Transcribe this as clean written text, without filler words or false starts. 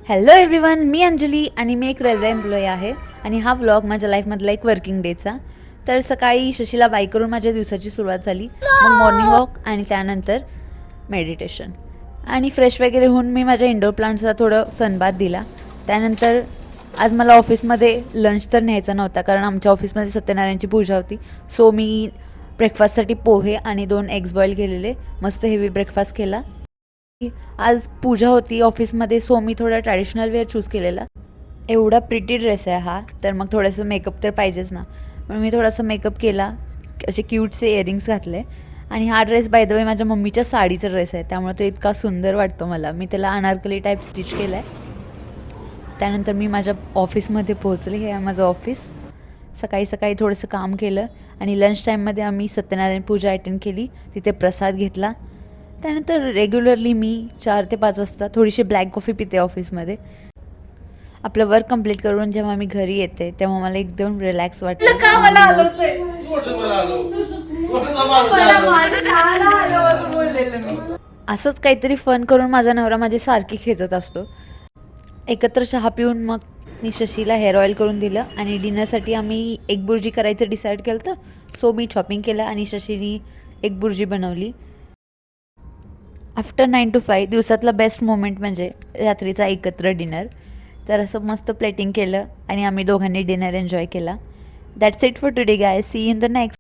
Hello everyone, मी अंजली आणि मी एक railway employee आहे आणि हा व्लॉग माझ्या लाईफमधला एक वर्किंग डेचा. तर सकाळी शशीला बाईक करून माझ्या दिवसाची सुरुवात झाली. मग मॉर्निंग वॉक आणि त्यानंतर मेडिटेशन आणि फ्रेश वगैरे होऊन मी माझ्या इंडोर प्लांट्सला थोडं सनबाथ दिला. त्यानंतर आज मला ऑफिसमध्ये लंच तर न्यायचा नव्हता कारण आमच्या ऑफिसमध्ये सत्यनारायणची पूजा होती. सो मी ब्रेकफास्टसाठी पोहे आणि 2 एग्स बॉईल केलेले, मस्त हेवी ब्रेकफास्ट केला. आज पूजा होती ऑफिसमध्ये, सो मी थोडा ट्रॅडिशनल वेअर चूज केलेला. एवढा प्रिटी ड्रेस आहे हा, तर मग थोडंसं मेकअप तर पाहिजेच ना. मग मी थोडासा मेकअप केला, असे क्यूटचे इयरिंग्स घातले. आणि हा ड्रेस बाय द वे माझ्या मम्मीच्या साडीचा ड्रेस आहे, त्यामुळे तो इतका सुंदर वाटतो मला. मी त्याला अनारकली टाईप स्टिच केला आहे. त्यानंतर मी माझ्या ऑफिसमध्ये पोहोचले. हे आहे माझं ऑफिस. सकाळी सकाळी थोडंसं काम केलं आणि लंच टाईममध्ये आम्ही सत्यनारायण पूजा अटेंड केली, तिथे प्रसाद घेतला. त्यानंतर रेग्युलरली मी 4 ते 5 वाजता थोडीशी ब्लॅक कॉफी पिते ऑफिसमध्ये. आपलं वर्क कंप्लीट करून जेव्हा मी घरी येते तेव्हा मला एकदम रिलॅक्स वाटतं. असंच काहीतरी फन करून माझा नवरा माझी सारखी खेचत असतो. एकत्र चहा पिऊन मग मी शशीला हेअर ऑइल करून दिलं आणि डिनरसाठी आम्ही एग बुर्जी करायचं डिसाईड केलं होतं. सो मी शॉपिंग केलं आणि शशीनी एग बुर्जी बनवली. आफ्टर 9 to 5 दिवसातला बेस्ट मोमेंट म्हणजे रात्रीचा एकत्र डिनर. तर असं मस्त प्लेटिंग केलं आणि आम्ही दोघांनी डिनर एन्जॉय केला. That's it for today guys. See you in the next.